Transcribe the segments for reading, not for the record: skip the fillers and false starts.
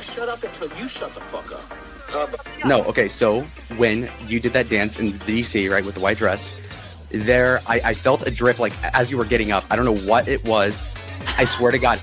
Shut up until you shut the fuck up. No, okay, so when you did that dance in DC, right, with the white dress, there, I felt a drip, like, as you were getting up. I don't know what it was. I swear to God.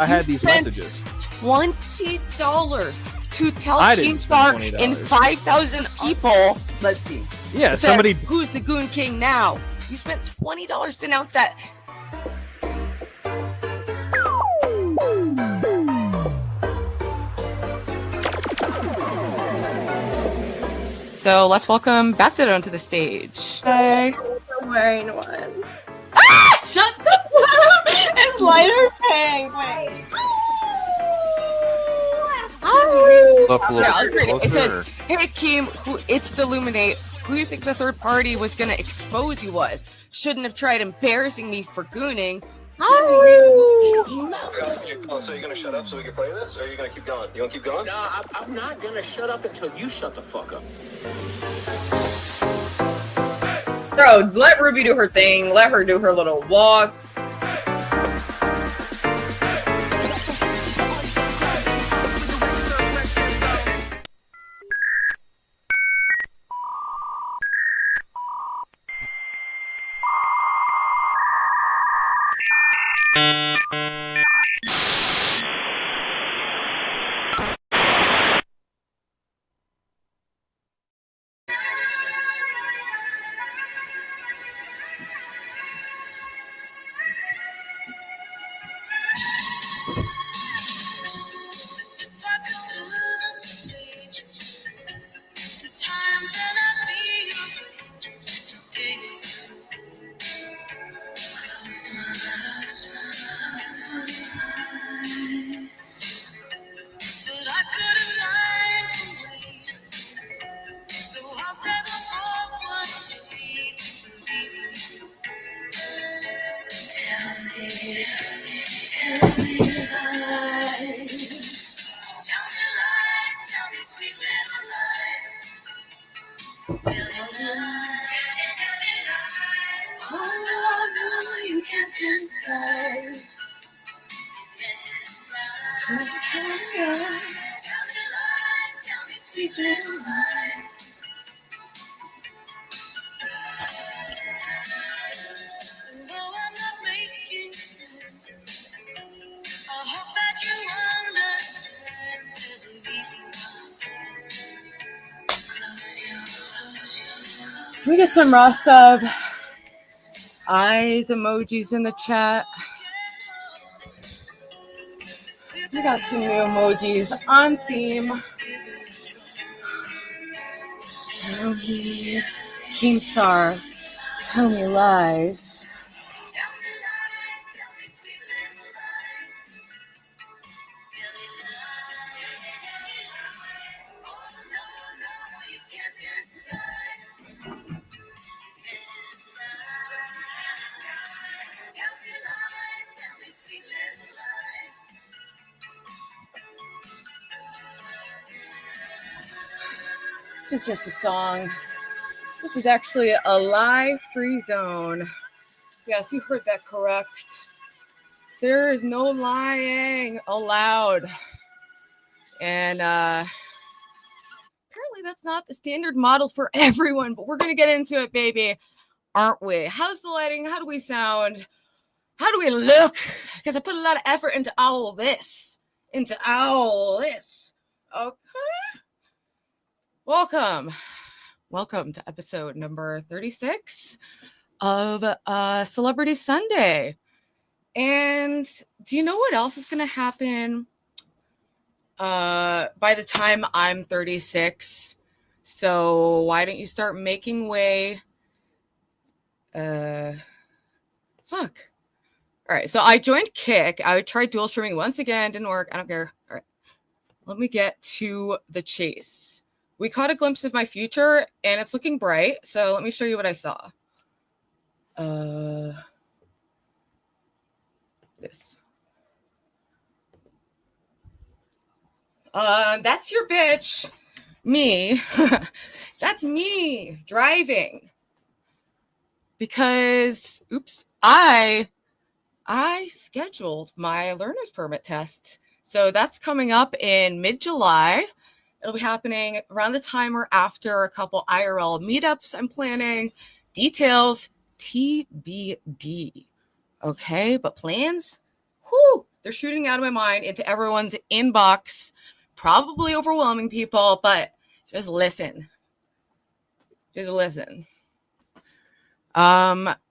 I had these messages. $20 to tell Keemstar in 5,000 people. Let's see. Yeah, somebody. Who's the Goon King now? You spent $20 to announce that. So let's welcome Beth Adone to the stage. Hey. I'm wearing one. Ah! Shut the fuck up! It's lighter pink. Wait. It says, "Hey Keem, it's Deluminate. Who do you think the third party was gonna expose you was? Shouldn't have tried embarrassing me for gooning." So you're gonna shut up so we can play this, or are you gonna keep going? You wanna keep going? Nah, I'm not gonna shut up until you shut the fuck up. Bro, let Ruby do her thing. Let her do her little walk. We get some Rastov eyes emojis in the chat. We got some new emojis on theme. Tell me, Keemstar, tell me lies. This is just a song. This is actually a lie free zone. Yes, you heard that correct. There is no lying allowed. And apparently that's not the standard model for everyone, but we're going to get into it, baby. Aren't we? How's the lighting? How do we sound? How do we look? Because I put a lot of effort into all this. Okay. Welcome to episode number 36 of Celebrity Sunday. And do you know what else is going to happen by the time I'm 36? So why don't you start making way? Fuck. All right, so I joined Kick. I tried dual streaming once again, didn't work. I don't care. All right, let me get to the chase. We caught a glimpse of my future, and it's looking bright. So let me show you what I saw. This. That's your bitch. Me. That's me driving. Because, oops, I scheduled my learner's permit test. So that's coming up in mid-July. It'll be happening around the time or after a couple IRL meetups I'm planning. Details TBD. Okay, but plans? Whew, they're shooting out of my mind into everyone's inbox. Probably overwhelming people, but just listen. Just listen.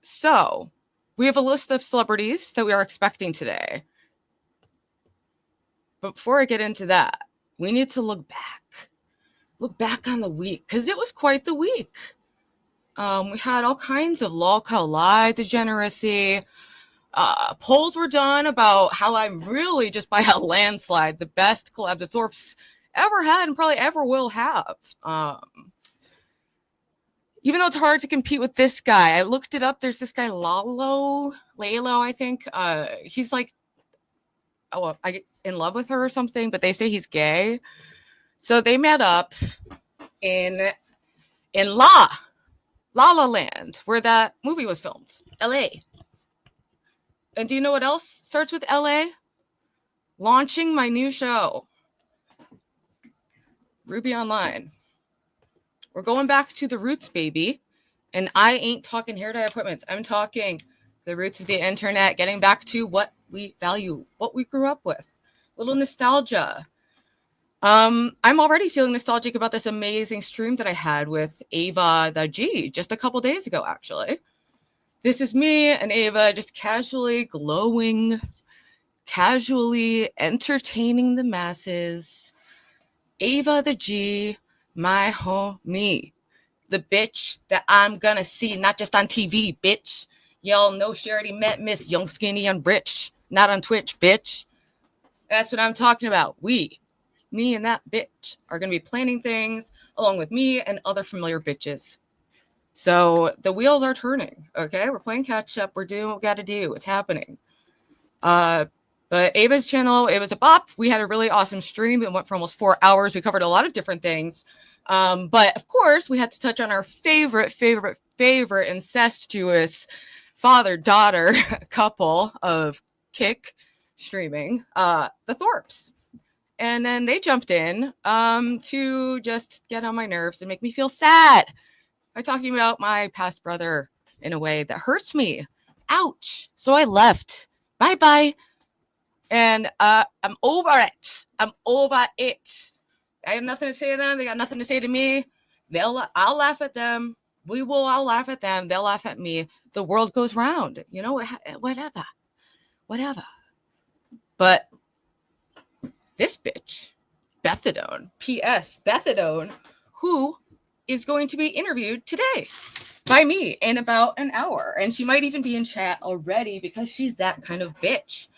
So we have a list of celebrities that we are expecting today. But before I get into that, we need to look back on the week, because it was quite the week. We had all kinds of LOLCOWLIVE degeneracy. Polls were done about how I'm really, just by a landslide, the best collab the Thorpes ever had and probably ever will have. Even though it's hard to compete with this guy, I looked it up. There's this guy, Lalo, I think. He's like, I get in love with her or something, but they say he's gay. So they met up in La La Land, where that movie was filmed, LA. And do you know what else starts with LA? Launching my new show, Ruby Online. We're going back to the roots, baby. And I ain't talking hair dye appointments. I'm talking the roots of the internet, getting back to what we value, what we grew up with. A little nostalgia. I'm already feeling nostalgic about this amazing stream that I had with Ava the G just a couple days ago, actually. This is me and Ava just casually glowing, casually entertaining the masses. Ava the G, my homie. The bitch that I'm gonna see, not just on TV, bitch. Y'all know she already met Miss Young, Skinny, and Rich. Not on Twitch, bitch. That's what I'm talking about. Me and that bitch are going to be planning things along with me and other familiar bitches. So the wheels are turning, okay? We're playing catch up. We're doing what we got to do. It's happening. But Ava's channel, it was a bop. We had a really awesome stream. It went for almost 4 hours. We covered a lot of different things. But of course, we had to touch on our favorite incestuous father-daughter couple of Kick streaming, the Thorpes. And then they jumped in to just get on my nerves and make me feel sad by talking about my past brother in a way that hurts me. Ouch. So I left. Bye-bye. And I'm over it. I have nothing to say to them. They got nothing to say to me. I'll laugh at them. We will all laugh at them. They'll laugh at me. The world goes round. You know, whatever. But this bitch, Beth Adone, P.S. Beth Adone, who is going to be interviewed today by me in about an hour. And she might even be in chat already because she's that kind of bitch.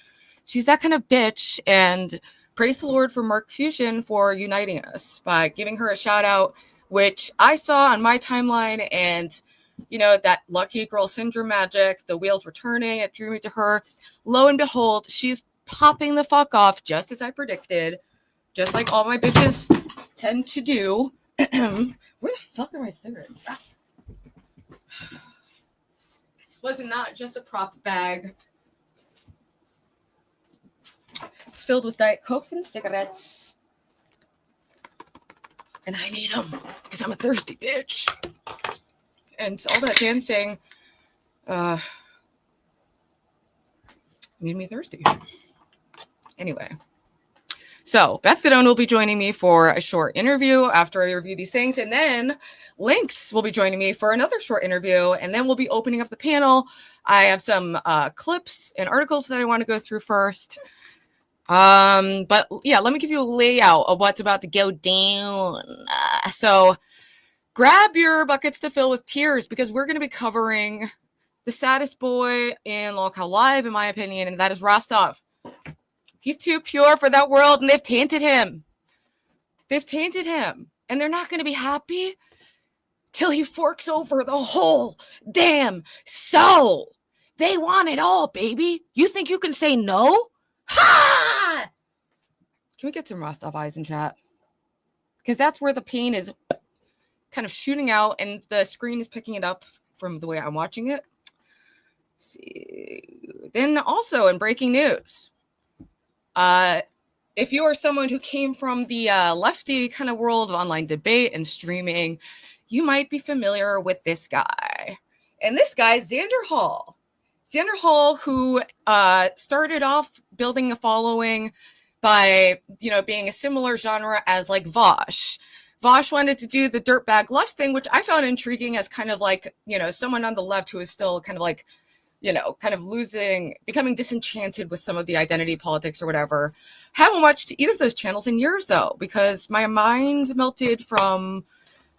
And praise the Lord for Mark Fusion for uniting us by giving her a shout out, which I saw on my timeline. And, you know, that lucky girl syndrome magic, the wheels were turning. It drew me to her. Lo and behold, she's popping the fuck off, just as I predicted, just like all my bitches tend to do. Where the fuck are my cigarettes? Was not just a prop bag. It's filled with Diet Coke and cigarettes. And I need them because I'm a thirsty bitch. And all that dancing made me thirsty. Anyway, so Beth Adone will be joining me for a short interview after I review these things. And then Lynx will be joining me for another short interview. And then we'll be opening up the panel. I have some clips and articles that I want to go through first. But yeah, let me give you a layout of what's about to go down. So grab your buckets to fill with tears, because we're going to be covering the saddest boy in LOLCOWLIVE, in my opinion, and that is Rastov. He's too pure for that world, and they've tainted him. They've tainted him, and they're not going to be happy till he forks over the whole damn soul. They want it all, baby. You think you can say no? Ha! Can we get some Rastov eyes in chat? Because that's where the pain is kind of shooting out, and the screen is picking it up from the way I'm watching it. Let's see. Then also in breaking news, if you are someone who came from the lefty kind of world of online debate and streaming, you might be familiar with this guy. And this guy is Xander Hall. Xander Hall, who started off building a following by, being a similar genre as like Vosh. Vosh wanted to do the dirtbag left thing, which I found intriguing as kind of like, someone on the left who is still kind of like, kind of becoming disenchanted with some of the identity politics or whatever. Haven't watched either of those channels in years, though, because my mind melted from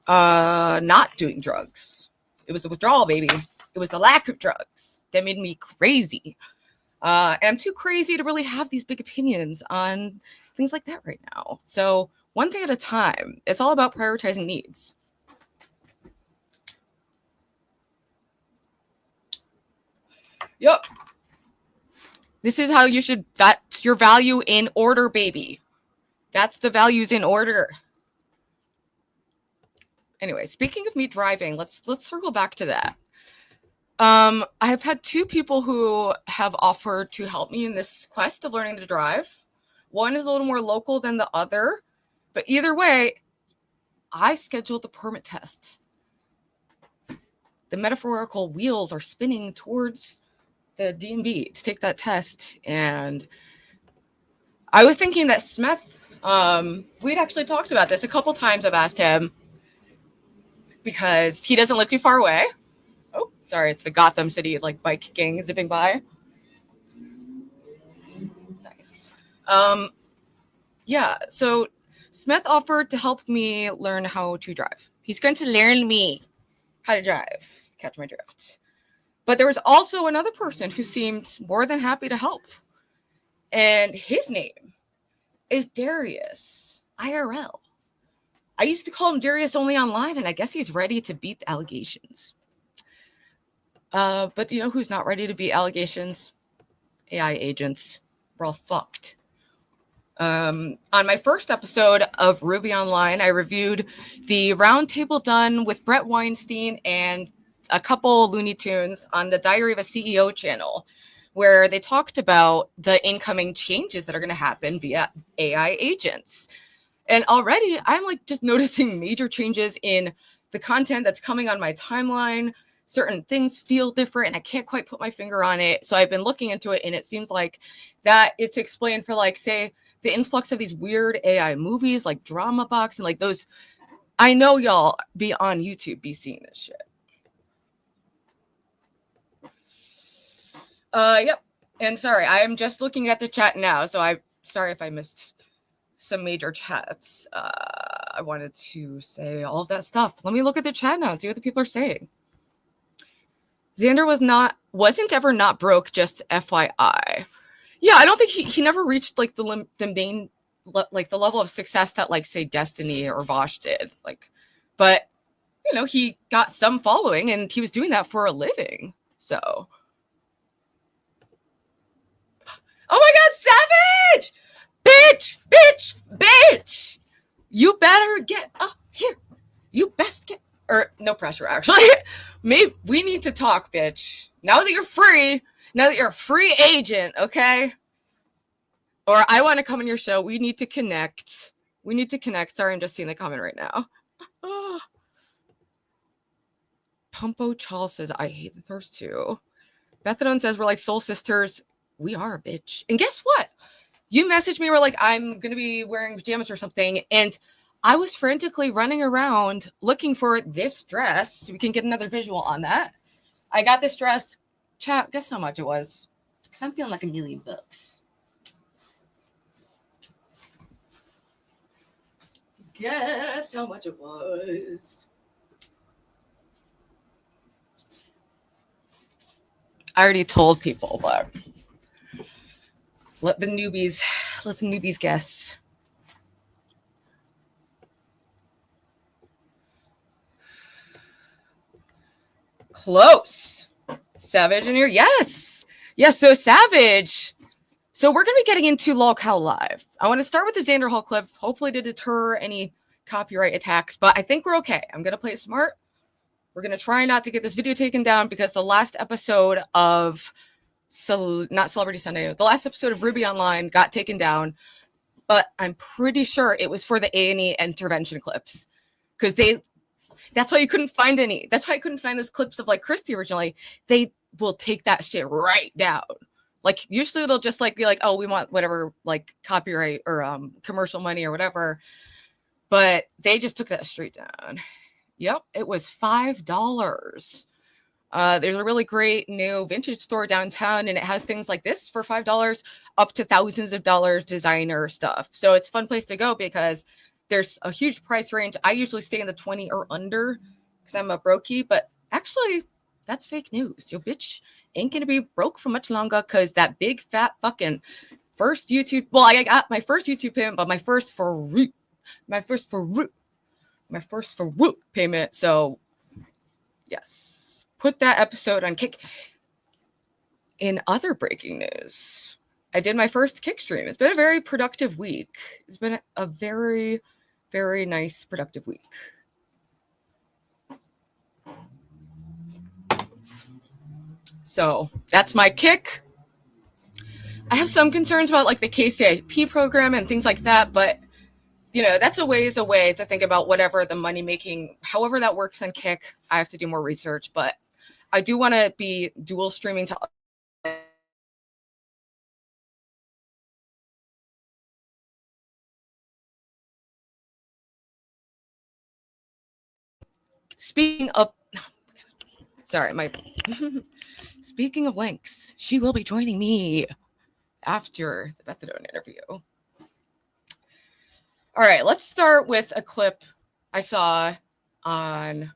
not doing drugs. It was the withdrawal, baby. It was the lack of drugs that made me crazy. And I'm too crazy to really have these big opinions on things like that right now. So one thing at a time. It's all about prioritizing needs. Yep. This is how you should, that's your value in order, baby. That's the values in order. Anyway, speaking of me driving, let's circle back to that. I have had two people who have offered to help me in this quest of learning to drive. One is a little more local than the other, but either way, I scheduled the permit test. The metaphorical wheels are spinning towards the DMV to take that test, and I was thinking that Smith, we'd actually talked about this a couple times. I've asked him because he doesn't live too far away. Oh, sorry, it's the Gotham City like bike gang zipping by. Nice. Yeah, so Smith offered to help me learn how to drive. He's going to learn me how to drive. Catch my drift. But there was also another person who seemed more than happy to help. And his name is Darius, IRL. I used to call him Darius only online, and I guess he's ready to beat the allegations. But do you know who's not ready to beat allegations? AI agents. We're all fucked. On my first episode of Ruby Online, I reviewed the roundtable done with Brett Weinstein and a couple Looney Tunes on the Diary of a CEO channel, where they talked about the incoming changes that are going to happen via AI agents. And already I'm like just noticing major changes in the content that's coming on my timeline. Certain things feel different and I can't quite put my finger on it. So I've been looking into it, and it seems like that is to explain for, like, say, the influx of these weird AI movies like Drama Box and like those. I know y'all be on YouTube be seeing this shit. Yep. And sorry, I am just looking at the chat now, so I'm sorry if I missed some major chats. I wanted to say all of that stuff. Let me look at the chat now and see what the people are saying. Xander wasn't ever not broke, just FYI. Yeah, I don't think he never reached like the main like the level of success that, like, say, Destiny or Vosh did. Like, but he got some following and he was doing that for a living. So, oh my God, Savage! Bitch! You better get up here. You best get, or no pressure, actually. Maybe we need to talk, bitch. Now that you're free, now that you're a free agent, okay? Or I want to come on your show. We need to connect. Sorry, I'm just seeing the comment right now. Pumpo Charles says, I hate the thirst too. Beth Adone says, we're like soul sisters. We are, bitch. And guess what? You messaged me, we're like, I'm going to be wearing pajamas or something. And I was frantically running around looking for this dress. So we can get another visual on that. I got this dress. Chat, guess how much it was? Because I'm feeling like $1 million. Guess how much it was? I already told people, but let the newbies guess. Close. Savage in here. Yes. Yes. So Savage. So we're going to be getting into LOLCOWLIVE. I want to start with the Xanderhal clip, hopefully to deter any copyright attacks, but I think we're okay. I'm going to play it smart. We're going to try not to get this video taken down because the last episode of not Celebrity Sunday, the last episode of Ruby Online got taken down, but I'm pretty sure it was for the A&E intervention clips because that's why you couldn't find any. That's why I couldn't find those clips of like Christy originally. They will take that shit right down. Like usually it'll just like be like, oh, we want whatever like copyright or commercial money or whatever. But they just took that straight down. Yep, it was $5. There's a really great new vintage store downtown, and it has things like this for $5 up to thousands of dollars designer stuff. So it's a fun place to go because there's a huge price range. I usually stay in the 20 or under because I'm a brokey, but actually that's fake news. Your bitch ain't gonna be broke for much longer because that big fat fucking first YouTube. Well, I got my first YouTube payment, but my first for root payment. So yes, put that episode on Kick. In other breaking news, I did my first Kick stream. It's been a very productive week. It's been a very, very nice, productive week. So that's my Kick. I have some concerns about like the KCIP program and things like that, but you know, that's a ways away to think about whatever the money making, however that works on Kick. I have to do more research, but I do want to be dual streaming to. Speaking of, sorry, speaking of links, she will be joining me after the Beth Adone interview. All right, let's start with a clip I saw on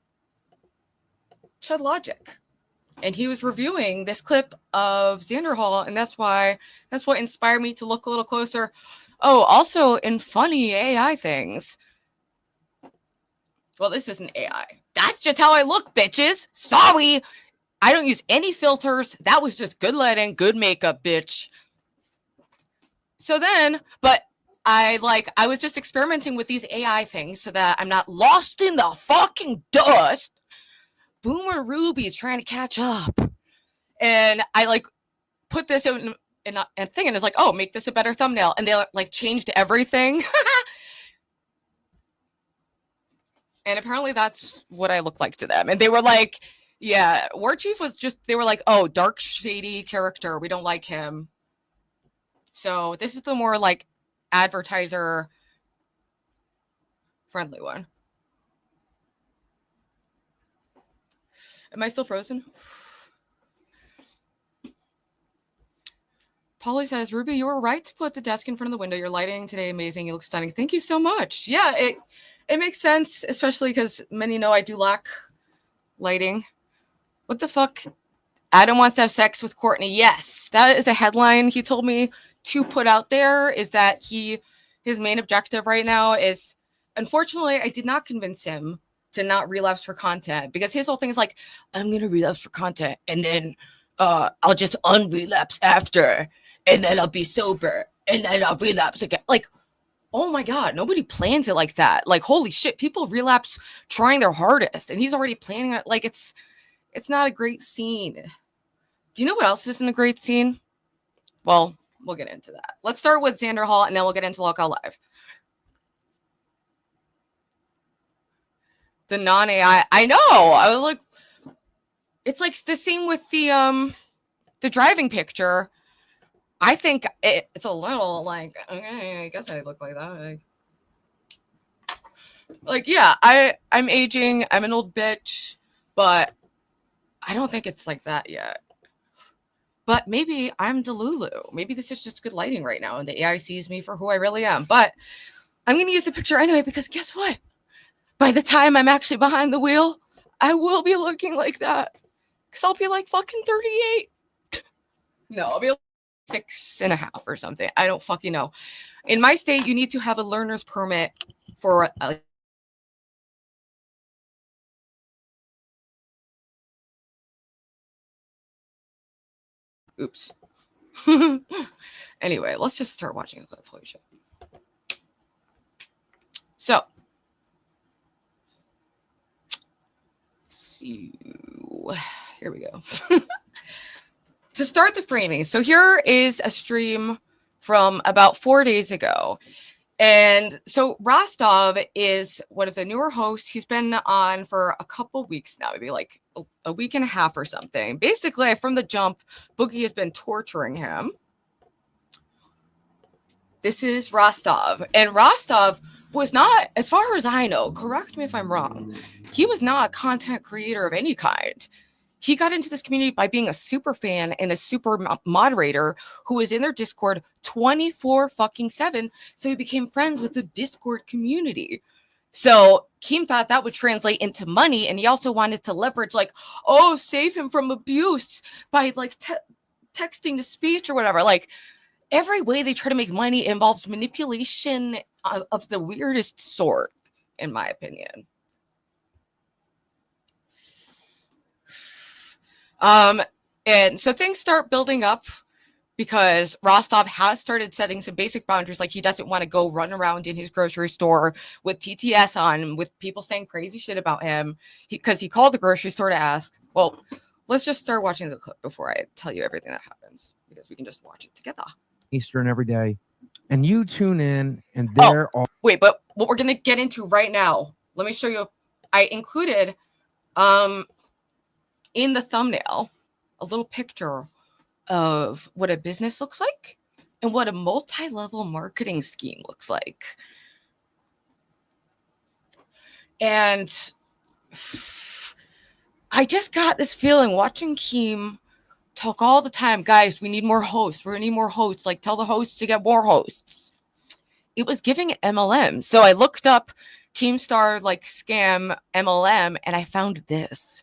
Chud Logic. And he was reviewing this clip of Xanderhal, and that's what inspired me to look a little closer. Oh, also in funny AI things. Well, this isn't AI. That's just how I look, bitches. Sorry. I don't use any filters. That was just good lighting, good makeup, bitch. So then, but I was just experimenting with these AI things so that I'm not lost in the fucking dust. Boomer Ruby's trying to catch up. And I like put this in a thing and it's like, oh, make this a better thumbnail. And they like changed everything. And apparently that's what I look like to them. And they were like, yeah, Warchief was just, they were like, oh, dark, shady character. We don't like him. So this is the more like advertiser friendly one. Am I still frozen? Polly says, Ruby, you were right to put the desk in front of the window. Your lighting today amazing. You look stunning. Thank you so much. Yeah, it makes sense, especially because many know I do lack lighting. What the fuck? Adam wants to have sex with Courtney. Yes, that is a headline he told me to put out there, is that his main objective right now is, unfortunately, I did not convince him to not relapse for content, because his whole thing is like, I'm going to relapse for content and then I'll just unrelapse after, and then I'll be sober and then I'll relapse again. Like, oh my God, nobody plans it like that. Like, holy shit, people relapse trying their hardest, and he's already planning it. Like, it's not a great scene. Do you know what else isn't a great scene? Well, we'll get into that. Let's start with Xanderhal, and then we'll get into LOLCOWLIVE. The non-AI. I know. I was like, it's like the same with the driving picture. I think it's a little like, okay, I guess I look like that. Like, yeah, I'm aging. I'm an old bitch, but I don't think it's like that yet. But maybe I'm Delulu. Maybe this is just good lighting right now, and the AI sees me for who I really am. But I'm going to use the picture anyway, because guess what? By the time I'm actually behind the wheel, I will be looking like that. Because I'll be like fucking 38. No, I'll be 6.5 or something. I don't fucking know. In my state, you need to have a learner's permit for oops. Anyway, let's just start watching a clip. Holy shit. So, here we go. To start the framing, so here is a stream from about 4 days ago. And so Rastov is one of the newer hosts. He's been on for a couple weeks now, maybe like a week and a half or something. Basically, from the jump, Boogie has been torturing him. This is Rastov. And Rastov was not, as far as I know, correct me if I'm wrong, he was not a content creator of any kind. He got into this community by being a super fan and a super moderator who was in their Discord 24/7. So he became friends with the Discord community. So Keem thought that would translate into money. And he also wanted to leverage like, oh, save him from abuse by like texting to speech or whatever. Like every way they try to make money involves manipulation of the weirdest sort, in my opinion. And so things start building up because Rastov has started setting some basic boundaries. Like he doesn't want to go run around in his grocery store with TTS on, with people saying crazy shit about him because he called the grocery store to ask. Well, let's just start watching the clip before I tell you everything that happens because we can just watch it together. Eastern every day. And you tune in and there are... Wait, but what we're going to get into right now, let me show you. I included, in the thumbnail, a little picture of what a business looks like and what a multi-level marketing scheme looks like. And I just got this feeling watching Keem talk all the time, guys, we need more hosts. We're gonna need more hosts. Like tell the hosts to get more hosts. It was giving MLM. So I looked up Keemstar like scam MLM and I found this.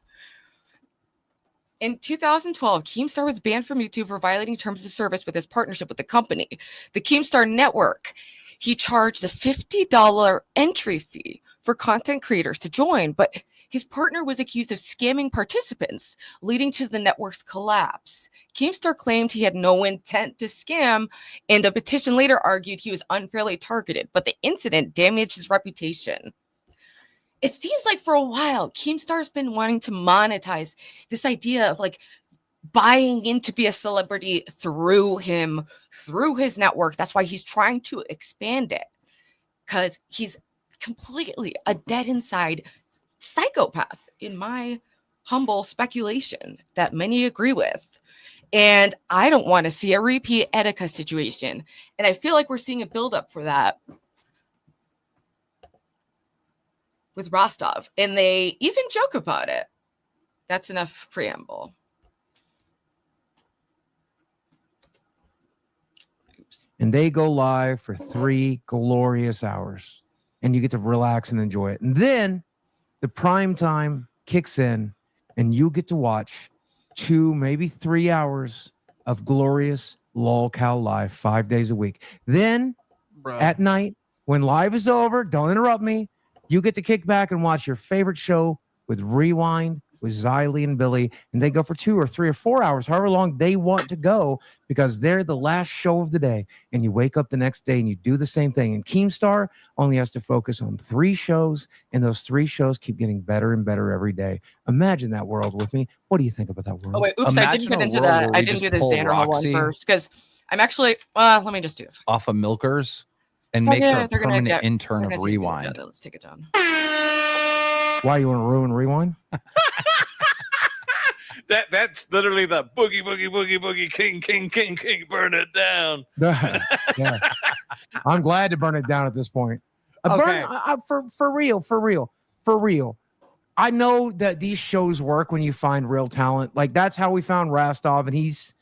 In 2012, Keemstar was banned from YouTube for violating terms of service with his partnership with the company, the Keemstar Network. He charged a $50 entry fee for content creators to join, but his partner was accused of scamming participants, leading to the network's collapse. Keemstar claimed he had no intent to scam, and the petition later argued he was unfairly targeted, but the incident damaged his reputation. It seems like for a while, Keemstar's been wanting to monetize this idea of like buying in to be a celebrity through him, through his network. That's why he's trying to expand it, because he's completely a dead inside psychopath, in my humble speculation that many agree with. And I don't want to see a repeat Etika situation. And I feel like we're seeing a buildup for that with Rastov, and they even joke about it. That's enough preamble. Oops. And they go live for 3 glorious hours, and you get to relax and enjoy it. And then the prime time kicks in, and you get to watch 2, maybe 3 hours of glorious Lolcow live 5 days a week. Then at night, when live is over, don't interrupt me, you get to kick back and watch your favorite show with Rewind, with Xylee and Billy, and they go for 2 or 3 or 4 hours, however long they want to go, because they're the last show of the day. And you wake up the next day and you do the same thing. And Keemstar only has to focus on 3 shows, and those 3 shows keep getting better and better every day. Imagine that world with me. What do you think about that world? Oh wait, oops, I didn't get into that. I didn't do the Xanderhal one first because I'm actually. Let me just do it off of Milkers and make her a permanent intern of Rewind. Let's take it down. Why, you want to ruin Rewind? That's literally the boogie, boogie, boogie, boogie, king, burn it down. Yeah. I'm glad to burn it down at this point. Okay. For real. I know that these shows work when you find real talent. Like that's how we found Rastov, and he's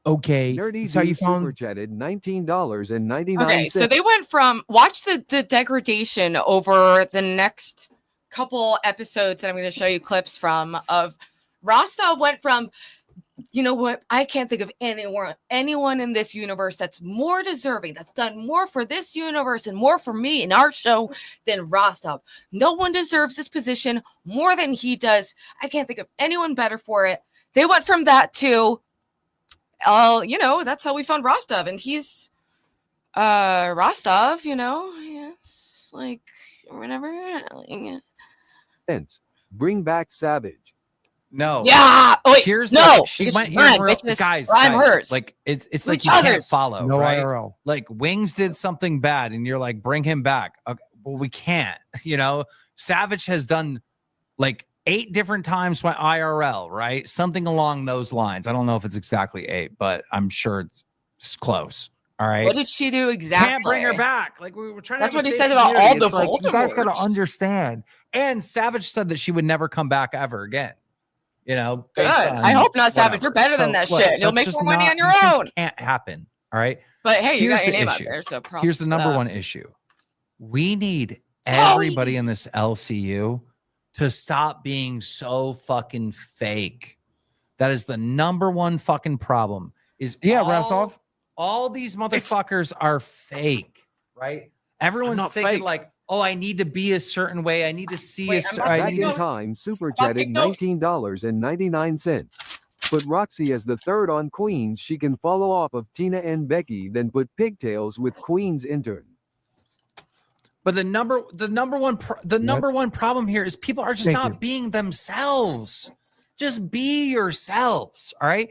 okay. Nerdy how you found super chatted $19.99. Okay, so they went from watch the degradation over the next couple episodes that I'm going to show you clips from of Rastov went from you know what? I can't think of anyone in this universe that's more deserving, that's done more for this universe and more for me in our show than Rastov. No one deserves this position more than he does. I can't think of anyone better for it. They went from that to, you know, that's how we found Rastov, and he's Rastov, you know, yes, like whatever. Bring back Savage. No. Yeah. Oh, wait, Here's no. she Because went mine, here. bitches. Guys, I'm hers. like it's To like each you can't other's. follow, No right? IRL. Like Wings did something bad, and you're like, bring him back. Okay, well, we can't. You know, Savage has done like 8 different times my IRL, right? Something along those lines. I don't know if it's exactly 8, but I'm sure it's close. All right. What did she do exactly? Can't bring her back. Like we were trying. That's to have what a he safe said about all community. the It's like, you guys got to Voldemorts. understand. And Savage said that she would never come back ever again. You know, Good. based on I hope not, Savage. whatever. You're better than that look, shit. You'll that's make just more money not- on your these things own. Can't happen. All right. But hey, you Here's got your the name out issue. there. So Here's the number one issue. We need Zoe. everybody in this LCU to stop being so fucking fake. That is the number one fucking problem. Is Rastov. all these motherfuckers are fake, right? Everyone's not thinking fake. like, oh, I need to be a certain way. I need to see Wait, a I'm certain. not I Back need in to- time, super I'll chatted take notes. $19.99. Put Roxy as the third on Queens. She can follow off of Tina and Becky, then put pigtails with Queens intern. But the number one problem here is people are just Thank not you. being themselves. Just be yourselves. All right.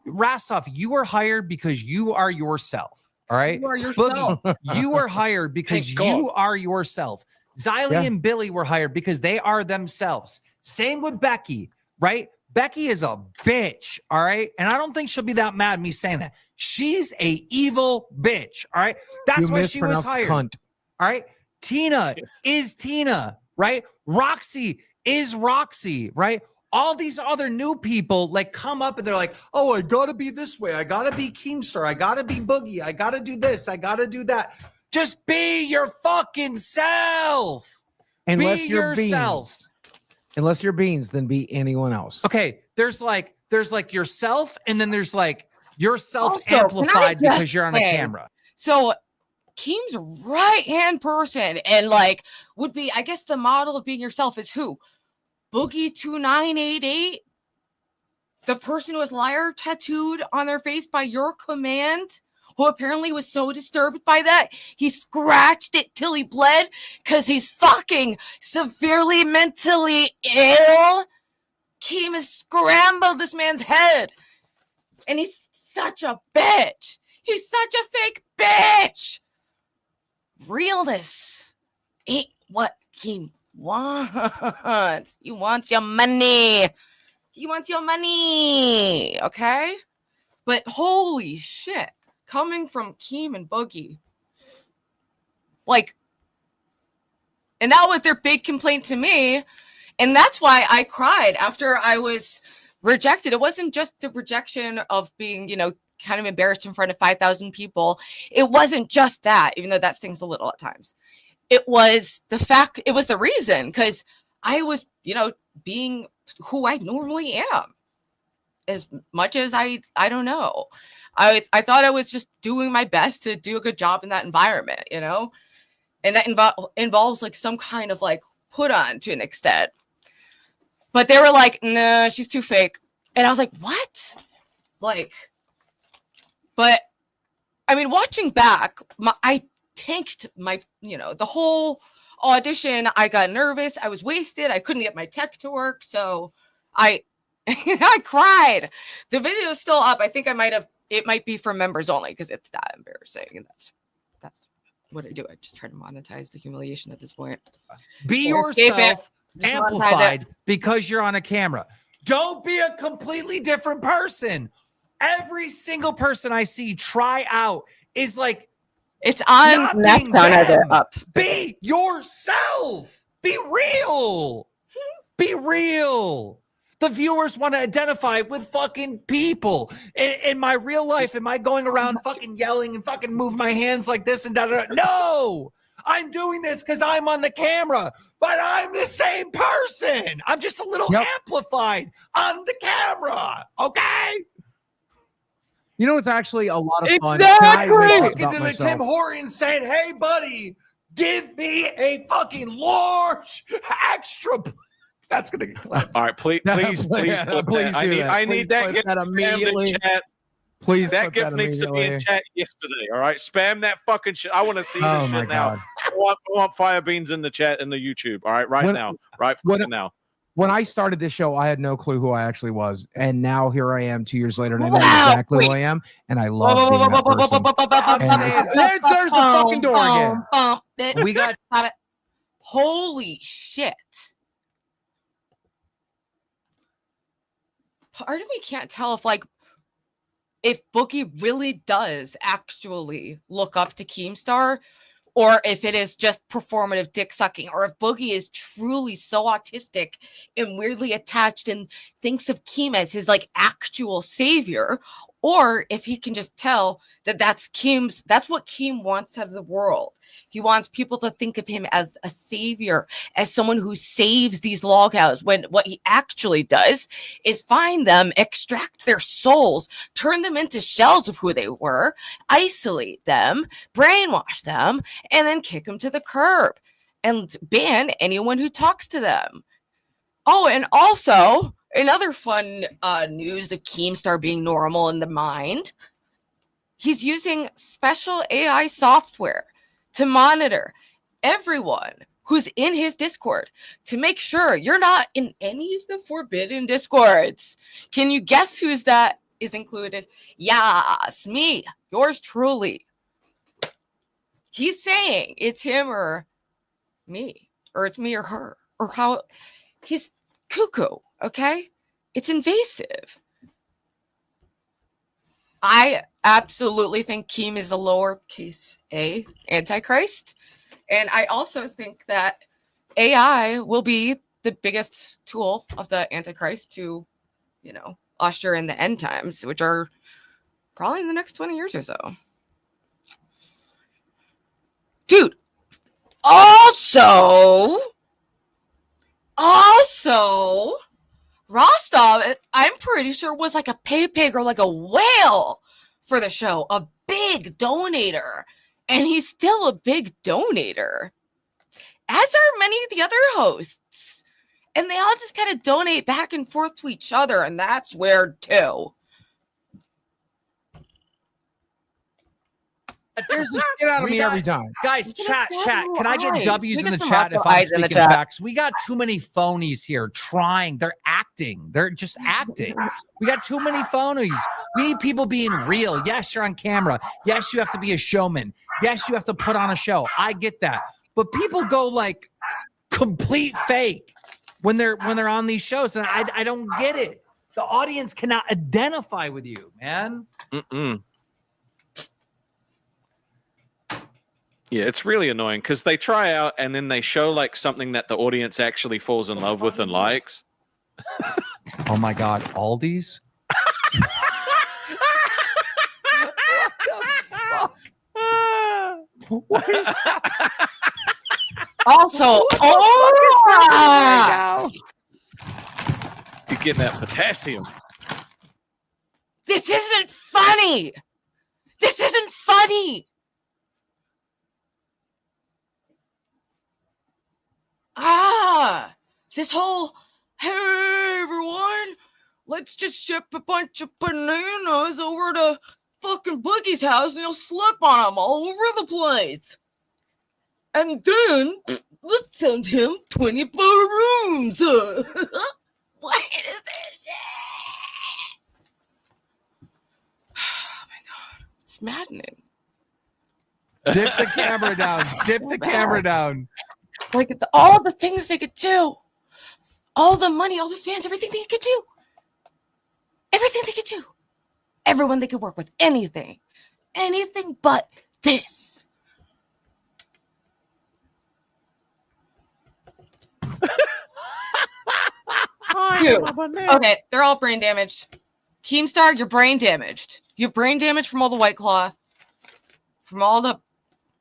Rastov, you were hired because you are yourself. All right. You are yourself. Boogie, you were hired because Thank you God. are yourself. Xylee Yeah. and Billy were hired because they are themselves. Same with Becky, right? Becky is a bitch, all right? And I don't think she'll be that mad at me saying that. She's a evil bitch, all right? That's You why she was mispronounced hired. cunt. All right. Tina is Tina, right? Roxy is Roxy, right? All these other new people like come up and they're like, oh, I gotta be this way. I gotta be Keemstar. I gotta be Boogie. I gotta do this. I gotta do that. Just be your fucking self. Unless be you're yourself. beans. Unless you're beans, then be anyone else. Okay. There's like yourself, and then there's like yourself Also, can I amplified just because you're on a say- camera. So Keem's right-hand person and like would be, I guess the model of being yourself is who? Boogie2988? The person who has liar tattooed on their face by your command, who apparently was so disturbed by that, he scratched it till he bled because he's fucking severely mentally ill. Keem has scrambled this man's head. And he's such a bitch. He's such a fake bitch. Realness ain't what Keem wants. He wants your money. He wants your money. Okay? But holy shit. Coming from Keem and Boogie. Like, and that was their big complaint to me. And that's why I cried after I was rejected. It wasn't just the rejection of being, you know, kind of embarrassed in front of 5,000 people. It wasn't just that, even though that stings a little at times. It was the fact, it was the reason, because I was, you know, being who I normally am. As much as I don't know. I thought I was just doing my best to do a good job in that environment, you know? And that involves like some kind of like put on to an extent. But they were like, nah, she's too fake. And I was like, what? Like, but I mean, watching back, I tanked my, you know, the whole audition. I got nervous. I was wasted. I couldn't get my tech to work. So I cried. The video is still up. I think it might be for members only because it's that embarrassing. And that's what I do. I just try to monetize the humiliation at this point. Be Or escape it. yourself, Just monetize amplified because you're on a camera. Don't be a completely different person. Every single person I see try out is like, it's on not next being time them. they're up. Be yourself. Be real. Be real. The viewers want to identify with fucking people. In my real life, am I going around fucking yelling and fucking move my hands like this and da da da? No, I'm doing this because I'm on the camera, but I'm the same person. I'm just a little amplified on the camera. Okay. You know, it's actually a lot of fun. Exactly. Walking to the Tim Hortons saying, "Hey, buddy, give me a fucking large extra." That's gonna get clapped. All right, please, please, please, clip that. I need that gift immediately. in chat. Please, That gift needs to be in chat yesterday. All right, spam that fucking shit. I want to see this shit now. I want fire beans in the chat in the YouTube. All right, now, right now. When I started this show, I had no clue who I actually was, and now here I am 2 years later, and I know exactly who I am, and I love being that person. There's the fucking door again. We got holy shit. Part of me can't tell if Boogie really does actually look up to Keemstar, or if it is just performative dick sucking, or if Boogie is truly so autistic and weirdly attached and thinks of Keem as his actual savior, or if he can just tell that that's what Keem wants out of the world. He wants people to think of him as a savior, as someone who saves these Lolcows, when what he actually does is find them, extract their souls, turn them into shells of who they were, isolate them, brainwash them, and then kick them to the curb and ban anyone who talks to them. Oh, and also another fun news of Keemstar being normal in the mind. He's using special AI software to monitor everyone who's in his Discord to make sure you're not in any of the forbidden Discords. Can you guess who's that is included? Yes, me, yours truly. He's saying it's him or me, or it's me or her, or how he's cuckoo, okay? It's invasive. I absolutely think Keem is a lowercase a Antichrist. And I also think that AI will be the biggest tool of the Antichrist to, usher in the end times, which are probably in the next 20 years or so. Dude, also, Rastov, I'm pretty sure, was like a pay pig or like a whale for the show, a big donator. And he's still a big donator, as are many of the other hosts. And they all just kind of donate back and forth to each other, and that's weird too. There's the shit out of me every time. Guys, chat. Can I get W's in the chat if I'm speaking facts? We got too many phonies here trying. They're acting. They're just acting. We got too many phonies. We need people being real. Yes, you're on camera. Yes, you have to be a showman. Yes, you have to put on a show. I get that. But people go like complete fake when they're on these shows, and I don't get it. The audience cannot identify with you, man. Yeah, it's really annoying because they try out and then they show like something that the audience actually falls in love with and likes. Oh my God, Aldi's? What is that? Also, You're getting that potassium. This isn't funny. This isn't funny. This whole, hey everyone, let's just ship a bunch of bananas over to fucking Boogie's house and you'll slip on them all over the place. And then let's send him 20 balloons. What is this shit? Oh my God, it's maddening. Dip the camera down. Dip the camera down. Like all the things they could do, all the money, all the fans, everything they could do, everything they could do, everyone they could work with, anything but this. Dude, okay, they're all brain damaged. Keemstar, you're brain damaged. You have brain damage from all the White Claw, from all the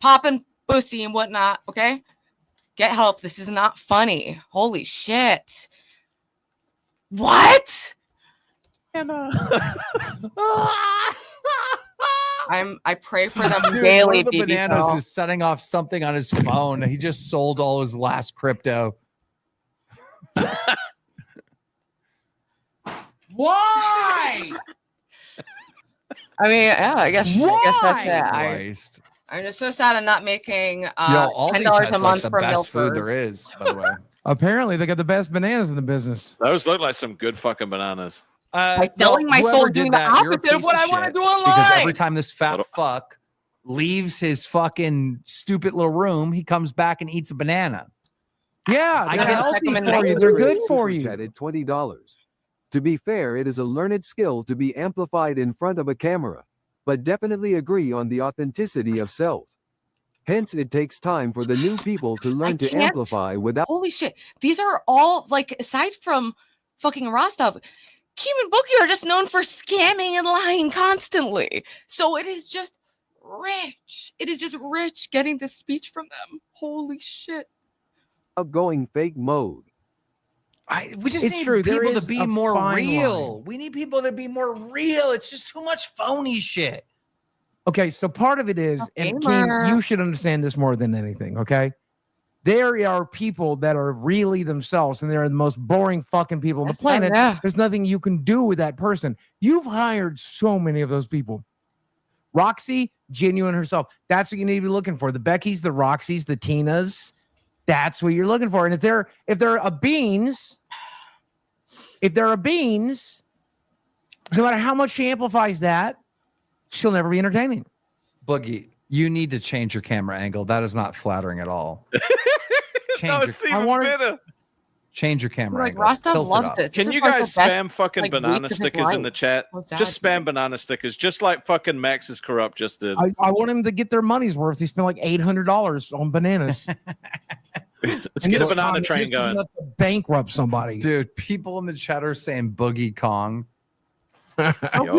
popping pussy and whatnot, okay? Get help. This is not funny. Holy shit. What? And I pray for them Dude, daily. one of the BB bananas Pro. is setting off something on his phone. He just sold all his last crypto. Why? I mean, yeah, I guess that's it. Christ. I'm just so sad I'm not making Yo, $10 Aldi's has a month the for best food Milford. there is, by the way. Apparently, they got the best bananas in the business. Those look like some good fucking bananas. By selling my soul, doing the opposite of what I want to do online. Because every time this fat fuck leaves his fucking stupid little room, he comes back and eats a banana. Yeah, I they're can healthy for you. They're good for you. Chatted $20. To be fair, it is a learned skill to be amplified in front of a camera, but definitely agree on the authenticity of self. Hence, it takes time for the new people to learn to amplify without. Holy shit. These are all, like, aside from fucking Rostov, Keem and Bookie are just known for scamming and lying constantly. So it is just rich. It is just rich getting this speech from them. Holy shit. Outgoing fake mode. We just need people to be more real. We need people to be more real. It's just too much phony shit. Okay, so part of it is, and Keem, you should understand this more than anything, okay? There are people that are really themselves, and they're the most boring fucking people on the planet. There's nothing you can do with that person. You've hired so many of those people. Roxy, genuine herself. That's what you need to be looking for. The Beckys, the Roxys, the Tinas. That's what you're looking for. And if they're a beans, no matter how much she amplifies that, she'll never be entertaining. Boogie, you need to change your camera angle. That is not flattering at all. It's even better. Change your camera angle. Rostov loves this. Can you guys spam fucking banana stickers in the chat? Just spam banana stickers, just like fucking Max is corrupt just did. I want him to get their money's worth. He spent like $800 on bananas. Let's get a banana train going. Bankrupt somebody. Dude, people in the chat are saying Boogie Kong. We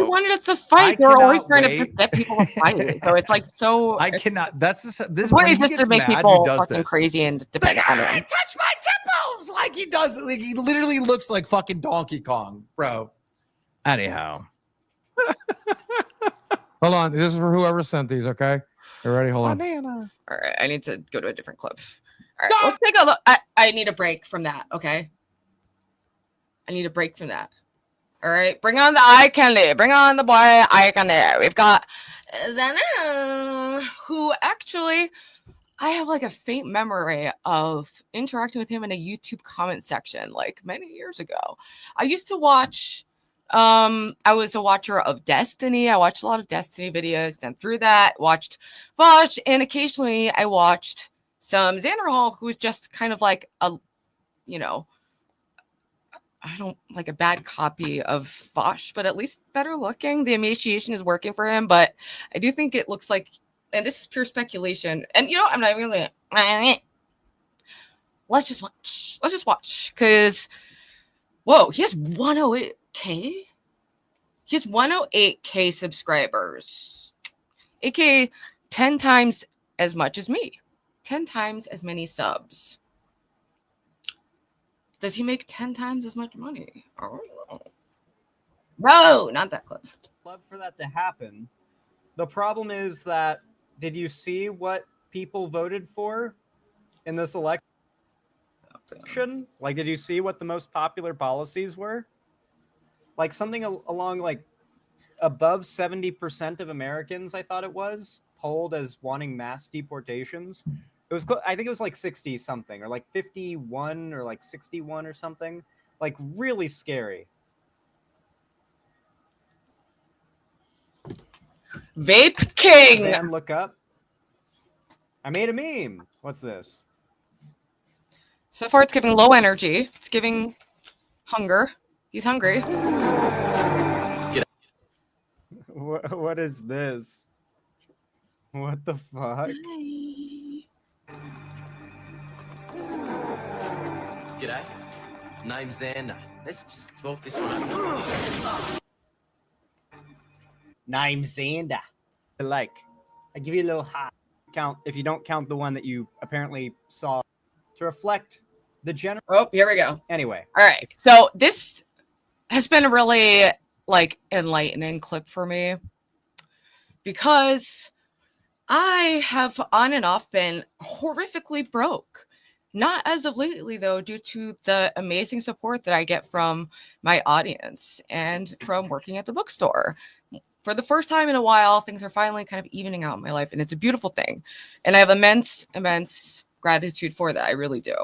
wanted us to fight. They're always trying to get people to fight. So it's like so. I cannot. That's this. What is this to make people fucking crazy and dependent on him? Touch my temples like he does. Like he literally looks like fucking Donkey Kong, bro. Anyhow, hold on. This is for whoever sent these. Okay, you ready? Hold on. All right, I need to go to a different clip. All right, let's take a look. I need a break from that. Okay, I need a break from that. All right, bring on the eye candy. Bring on the boy eye candy. We've got Zana, who actually I have like a faint memory of interacting with him in a YouTube comment section like many years ago. I used to watch. I was a watcher of Destiny. I watched a lot of Destiny videos. Then through that, watched Vosh, and occasionally I watched some XANDERHAL, who was just kind of like a, you know. I don't like a bad copy of Vosh, but at least better looking. The emaciation is working for him, but I do think it looks like, and this is pure speculation. And you know, I'm not really. Let's just watch. Let's just watch, because whoa, he has 108K. He has 108K subscribers, aka 10 times as much as me, 10 times as many subs. Does he make 10 times as much money? Oh, no, not that clip. Love for that to happen. The problem is that, did you see what people voted for in this election? Like, did you see what the most popular policies were? Like something along like above 70% of Americans, I thought it was, polled as wanting mass deportations. It was, I think it was like 60 something, or like 51, or like 61 or something. Like really scary. Vape King. Sam, look up. I made a meme. What's this? So far, it's giving low energy. It's giving hunger. He's hungry. What is this? What the fuck? G'day. Name's Xander. Let's just talk this one out. Name's Xander. Like, I give you a little high count if you don't count the one that you apparently saw to reflect the general. Oh, here we go. Anyway. All right. So this has been a really like enlightening clip for me, because I have on and off been horrifically broke. Not as of lately, though, due to the amazing support that I get from my audience and from working at the bookstore. For the first time in a while, things are finally kind of evening out in my life, and it's a beautiful thing. And I have immense gratitude for that. I really do.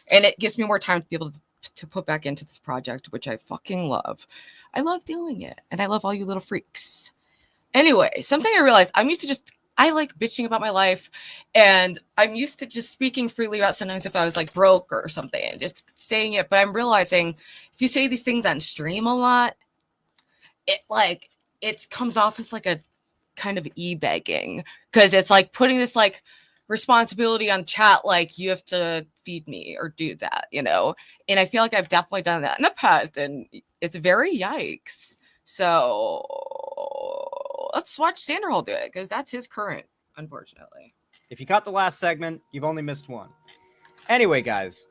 And it gives me more time to be able to put back into this project, which I fucking love. I love doing it, and I love all you little freaks. Anyway, something I realized, I like bitching about my life, and I'm used to just speaking freely about sometimes if I was like broke or something and just saying it. But I'm realizing if you say these things on stream a lot, it comes off as like a kind of e-begging, because it's like putting this like responsibility on chat, like you have to feed me or do that, you know? And I feel like I've definitely done that in the past, and it's very yikes. So let's watch Sanderhal do it, because that's his current, unfortunately. If you caught the last segment, you've only missed one. Anyway, guys,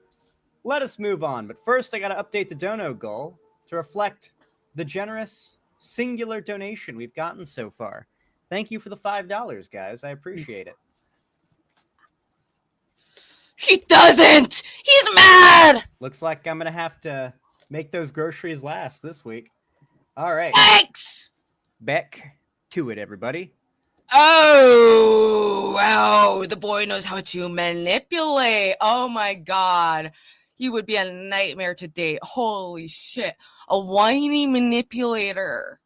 let us move on. But first, I got to update the dono goal to reflect the generous singular donation we've gotten so far. Thank you for the $5, guys. I appreciate it. He doesn't! He's mad! Looks like I'm going to have to make those groceries last this week. All right. Thanks! Back to it, everybody. Oh, wow. The boy knows how to manipulate. Oh, my God. He would be a nightmare to date. Holy shit. A whiny manipulator.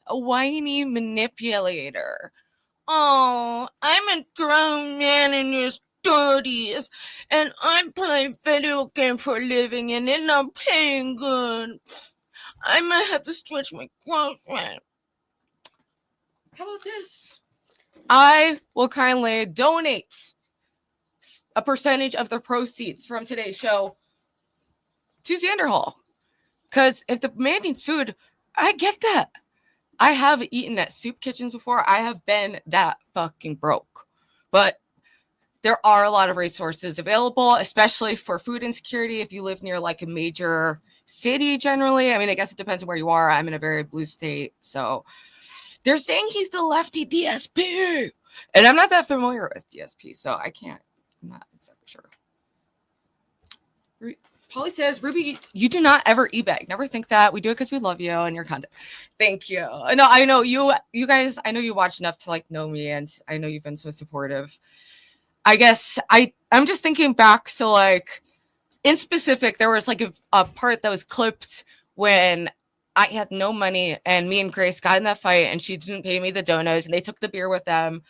A whiny manipulator. Oh, I'm a grown man in his 30s, and I play video game for a living, and then I'm paying good. I might have to stretch my girlfriend. How about this? I will kindly donate a percentage of the proceeds from today's show to Sanderhal. Because if the man needs food, I get that. I have eaten at soup kitchens before. I have been that fucking broke. But there are a lot of resources available, especially for food insecurity if you live near like a major city generally. I mean, I guess it depends on where you are. I'm in a very blue state. So they're saying he's the lefty DSP. And I'm not that familiar with DSP, so I'm not exactly sure. Polly says, Ruby, you do not ever e-bag. Never think that. We do it because we love you and your content. Thank you. No, I know you guys, I know you watch enough to like know me, and I know you've been so supportive. I guess I'm just thinking back. So like in specific, there was like a part that was clipped when I had no money and me and Grace got in that fight and she didn't pay me the donos and they took the beer with them.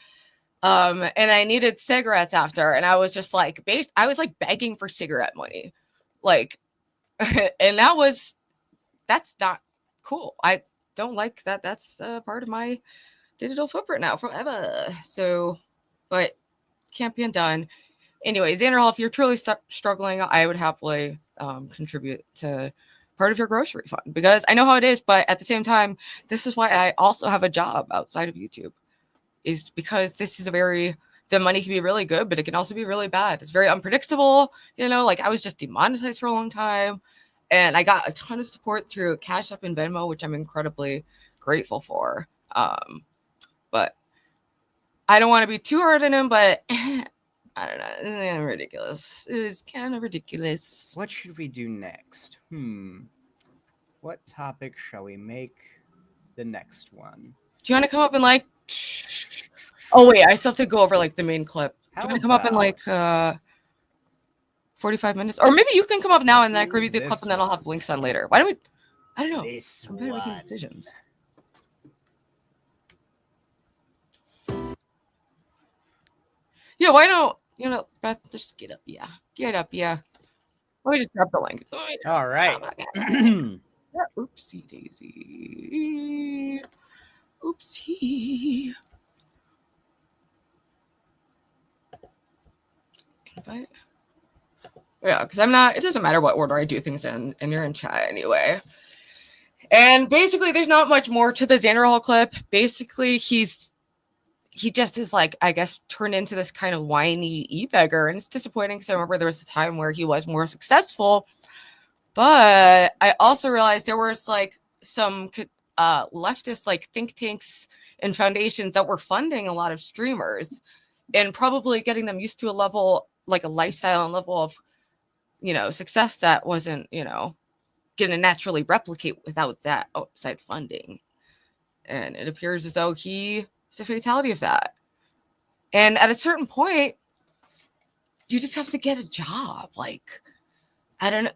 And I needed cigarettes after. And I was just like, I was like begging for cigarette money. Like, and that's not cool. I don't like that. That's part of my digital footprint now forever. So, but can't be undone. Anyway, Sanderhal, if you're truly struggling, I would happily contribute to part of your grocery fund, because I know how it is. But at the same time, this is why I also have a job outside of YouTube, is because this is the money can be really good, but it can also be really bad. It's very unpredictable. You know, like I was just demonetized for a long time, and I got a ton of support through Cash App and Venmo, which I'm incredibly grateful for. But I don't want to be too hard on him, but I don't know. It's kind of ridiculous. It is kind of ridiculous. What should we do next? What topic shall we make the next one? Do you want to come up and like... Oh, wait, I still have to go over like the main clip. Do you want to come up in like 45 minutes? Or maybe you can come up now and then I can review the clip and then I'll have links on later. Why don't we... I don't know. I'm better making decisions. Yeah, why don't... You know, Beth, just get up. Yeah. Get up. Yeah. Let me just grab the link. All right. Oopsie daisy. Oopsie. Invite. Yeah, because I'm not... It doesn't matter what order I do things in, and you're in chat anyway. And basically, there's not much more to the Sanderhal clip. Basically, he just is like, I guess, turned into this kind of whiny e-beggar. And it's disappointing because I remember there was a time where he was more successful. But I also realized there was like some leftist like think tanks and foundations that were funding a lot of streamers and probably getting them used to a level, like a lifestyle and level of, success that wasn't, going to naturally replicate without that outside funding. And it appears as though he is a fatality of that. And at a certain point, you just have to get a job. Like, I don't know.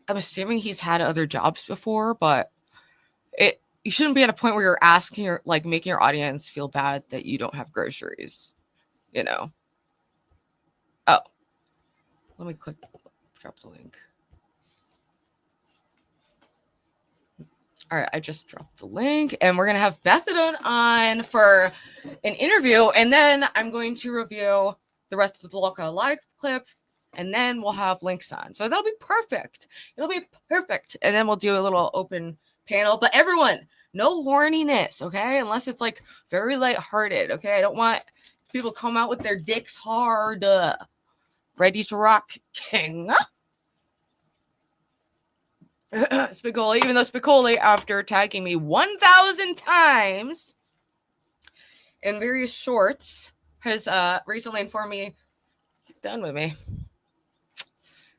I'm assuming he's had other jobs before, but you shouldn't be at a point where you're making your audience feel bad that you don't have groceries, Oh, let me drop the link. All right, I just dropped the link, and we're going to have Beth Adone on for an interview, and then I'm going to review the rest of the LOLCOWLIVE clip, and then we'll have links on. So that'll be perfect. It'll be perfect. And then we'll do a little open panel. But everyone, no horniness, okay? Unless it's like very lighthearted, okay? I don't want people to come out with their dicks hard. Ready to rock, king. Spicoli, even though Spicoli, after tagging me 1,000 times in various shorts, has recently informed me he's done with me.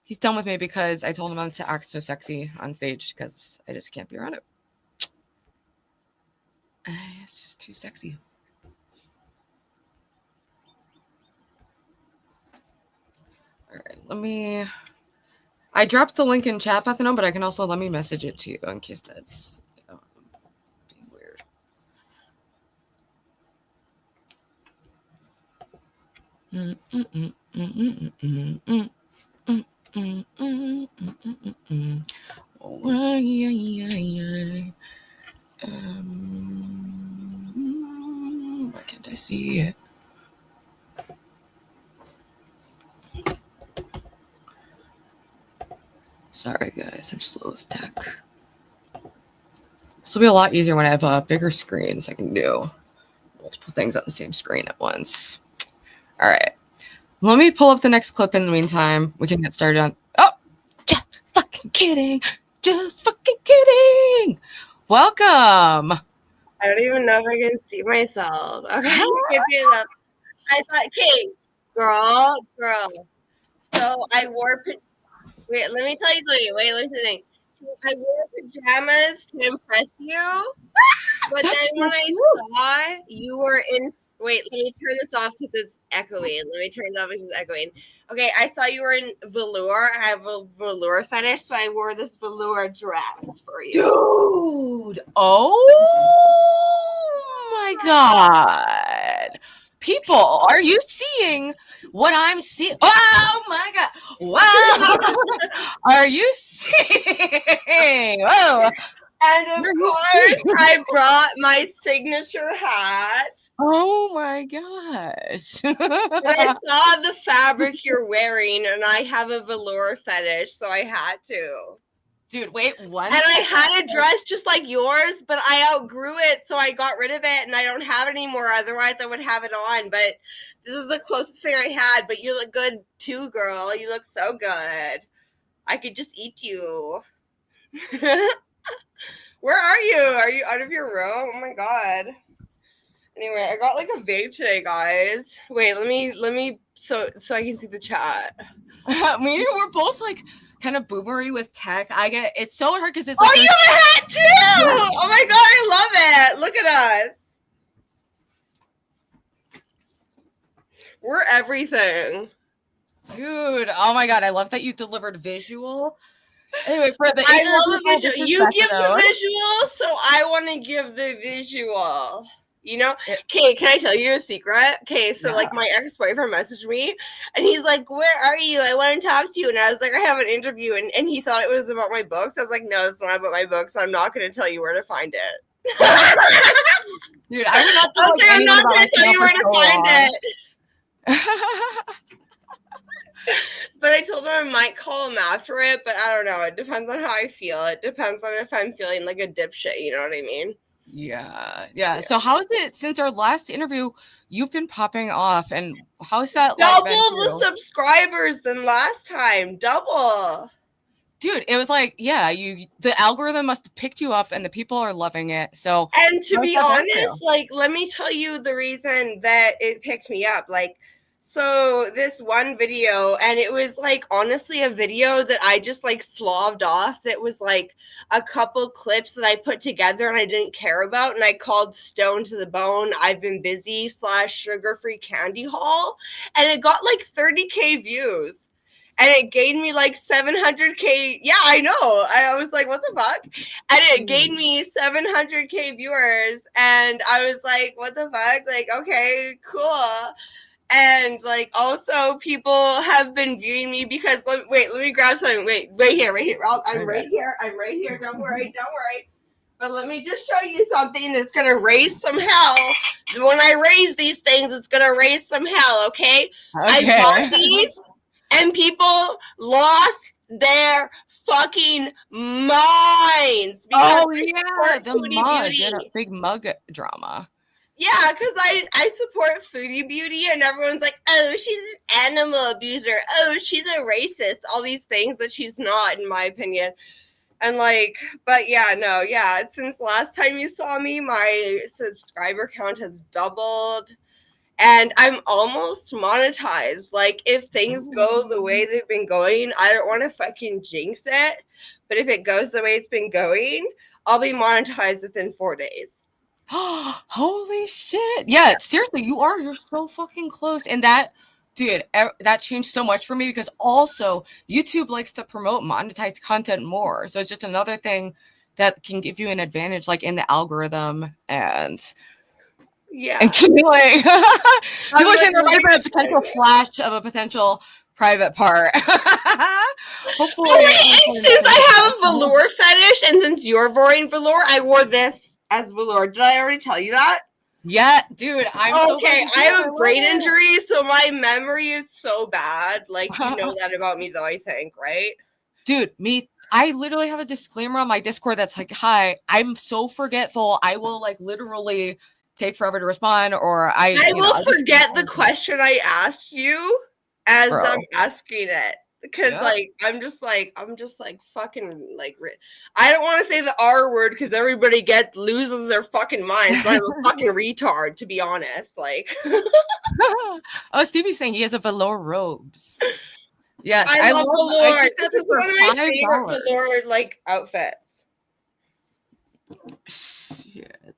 He's done with me because I told him not to act so sexy on stage because I just can't be around it. It's just too sexy. All right, I dropped the link in chat, Beth Adone, but I can also let me message it to you in case that's being weird. Why can't I see it? Sorry, guys, I'm slow with tech. This will be a lot easier when I have a bigger screen, so I can do multiple things on the same screen at once. All right. Let me pull up the next clip in the meantime. We can get started on... Oh, just fucking kidding. Just fucking kidding. Welcome. I don't even know if I can see myself. Okay. I thought, okay, girl. So I wore... Wait, let me tell you something. Wait, let me tell you something. So I wore pajamas to impress you. But then when I saw you were in... Wait, let me turn this off because it's echoing. Let me turn it off because it's echoing. Okay, I saw you were in velour. I have a velour fetish, so I wore this velour dress for you. Dude! Oh my God! People, are you seeing what I'm seeing? Oh my God! Wow! Are you seeing? Whoa! And of course, I brought my signature hat. Oh my gosh. And I saw the fabric you're wearing, and I have a velour fetish, so I had to. Dude, wait, one. And I had a dress just like yours, but I outgrew it, so I got rid of it, and I don't have it anymore. Otherwise, I would have it on. But this is the closest thing I had. But you look good too, girl. You look so good. I could just eat you. Where are you? Are you out of your room? Oh my God. Anyway, I got like a vape today, guys. Wait, let me so I can see the chat. We're both like kind of boomery with tech. It's so hard because it's like, oh, you have a hat too! Oh my God, I love it. Look at us. We're everything. Dude, oh my God, I love that you delivered visual. Anyway, for the I love a visual. You give the visual, so I want to give the visual. You know? Okay, can I tell you a secret? Okay, so like my ex-boyfriend messaged me and he's like, where are you? I want to talk to you. And I was like, I have an interview, and he thought it was about my books. I was like, no, it's not about my books. I'm not going to tell you where to find it. Dude, I'm not going to tell you where to find it. But I told him I might call him after it, but I don't know. It depends on how I feel. It depends on if I'm feeling like a dipshit, you know what I mean? Yeah. So how is it since our last interview? You've been popping off, and how's that? Double the subscribers than last time. Double. dude, it was like, yeah, the algorithm must have picked you up and the people are loving it. So, and to be honest, like, let me tell you the reason that it picked me up. Like, so this one video, and it was like honestly a video that I just like slaved off. That was like a couple clips that I put together and I didn't care about, and I called Stone to the Bone, I've Been Busy / sugar-free candy haul, and it got like 30K views. And it gained me like 700K. Yeah, I know. I was like, what the fuck? And it gained me 700K viewers. And I was like, what the fuck? Like, okay, cool. And like, also people have been viewing me because, let me grab something. Wait, right here. I'm right here. Don't worry. But let me just show you something that's going to raise some hell. When I raise these things, it's going to raise some hell, okay? I bought these. And people lost their fucking minds. Oh, yeah. The big mug drama. Yeah, because I support Foodie Beauty, and everyone's like, oh, she's an animal abuser. Oh, she's a racist. All these things that she's not, in my opinion. And like, but yeah, no, yeah. Since last time you saw me, my subscriber count has doubled. And I'm almost monetized. Like, if things go the way they've been going, I don't want to fucking jinx it. But if it goes the way it's been going, I'll be monetized within 4 days. Holy shit. Yeah, seriously, you're so fucking close. And that, dude, that changed so much for me because also YouTube likes to promote monetized content more. So it's just another thing that can give you an advantage, like in the algorithm. And yeah, and can you like people are saying there might be a potential flash of a potential private part. Hopefully, since I have a velour fetish, and since you're wearing velour, I wore this as velour. Did I already tell you that? Yeah, dude. I'm okay. I have a brain injury, so my memory is so bad. Like, you know that about me, though. I think, right? Dude, me. I literally have a disclaimer on my Discord that's like, "Hi, I'm so forgetful. I will like literally take forever to respond, or I will forget the question I asked you as I'm asking it." Because like I'm just like fucking like I don't want to say the R word because everybody loses their fucking minds. So I'm a fucking retard, to be honest. Like, oh, Stevie's saying he has a velour robes. Yes, I love velour. This is one of my favorite velour like outfits. Shit.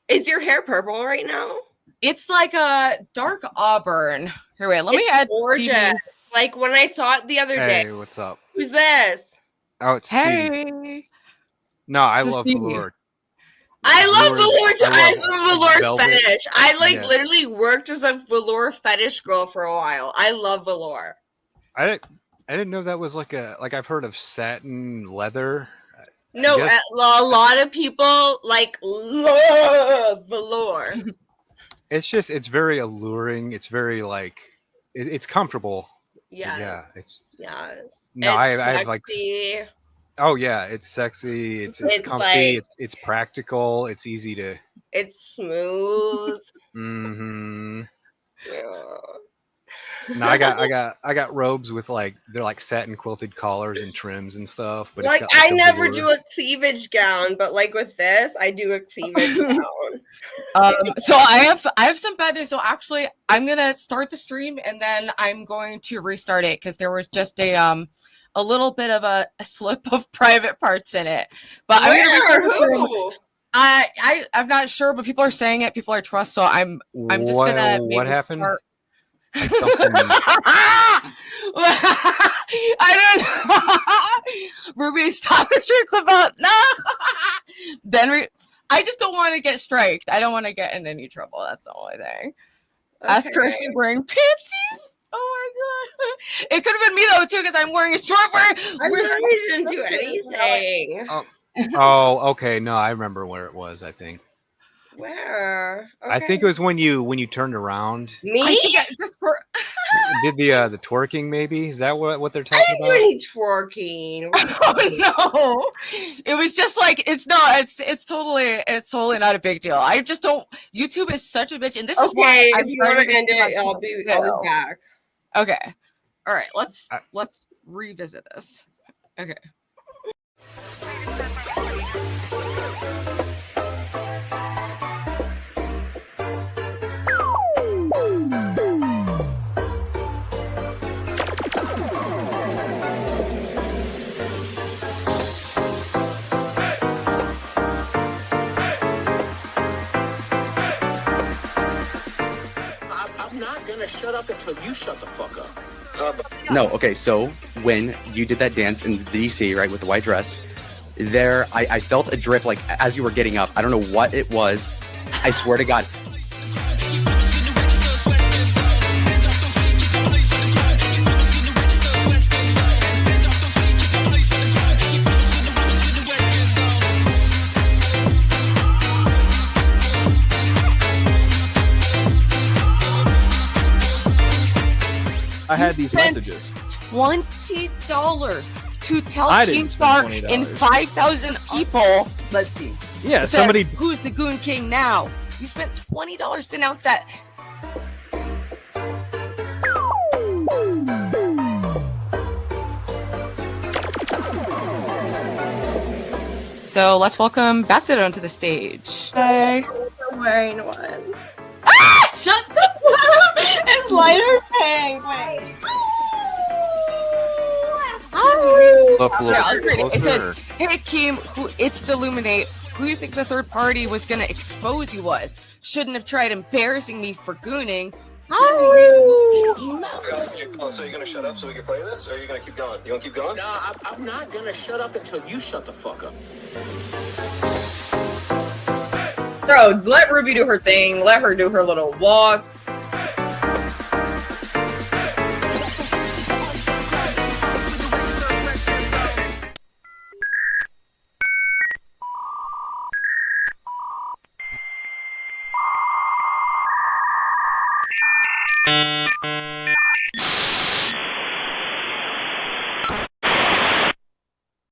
Is your hair purple right now? It's like a dark auburn. Here, wait, let me add gorgeous. Stevie. Like when I saw it the other day. Hey, what's up? Who's this? Oh, it's Stevie. No, I love velour. I love velour. I love velour fetish. I like literally worked as a velour fetish girl for a while. I love velour. I didn't know that was like I've heard of satin leather. No, a lot of people like love velour. It's very alluring. It's very like it's comfortable. Yeah. No, I have like. Oh yeah, it's sexy. It's comfy. Like, it's practical. It's easy to. It's smooth. Mm-hmm. Yeah. No, I got robes with like they're like satin quilted collars and trims and stuff. But like, it's got, I never do a cleavage gown, but like with this, I do a cleavage gown. So I have some bad news. So actually, I'm gonna start the stream and then I'm going to restart it because there was just a little bit of a slip of private parts in it. But I'm gonna restart the stream. I'm not sure, but people are saying it. People I trust, so I'm just gonna. Maybe what happened? Start. Like something... I don't know. Ruby, stop the stream clip out. No. Then I just don't want to get striked. I don't want to get in any trouble. That's the only thing. Okay. Ask her if she's wearing panties. Oh my god. It could have been me though too, because I'm wearing a short I didn't do anything. Oh, okay. No, I remember where it was, I think. Where? Okay. I think it was when you turned around. Me? Did the twerking maybe? Is that what they're talking about? I didn't do any twerking. Oh no! It was just like it's totally not a big deal. I just don't. YouTube is such a bitch, and this is why if you want to end it, I'll be back. Okay. All right. Let's revisit this. Okay. I'm not gonna shut up until you shut the fuck up. No, okay, so when you did that dance in the DC, right, with the white dress, there, I felt a drip, like, as you were getting up. I don't know what it was. I swear to God. I had these messages. $20 to tell I didn't Keemstar spend in $20. 5,000 people. Let's see. Yeah, Said, somebody. Who's the Goon King now? You spent $20 to announce that. So let's welcome Beth Adone to the stage. Hey. I'm wearing one. Ah! Shut the fuck up! It's lighter pink. Wait. Look, Yeah, I'll read it. It says, closer. "Hey Keem, it's Deluminate. Who you think the third party was gonna expose you was? Shouldn't have tried embarrassing me for gooning." So you're gonna shut up so we can play this, or are you gonna keep going? You wanna keep going? No, I'm not gonna shut up until you shut the fuck up. Bro, let Ruby do her thing. Let her do her little walk.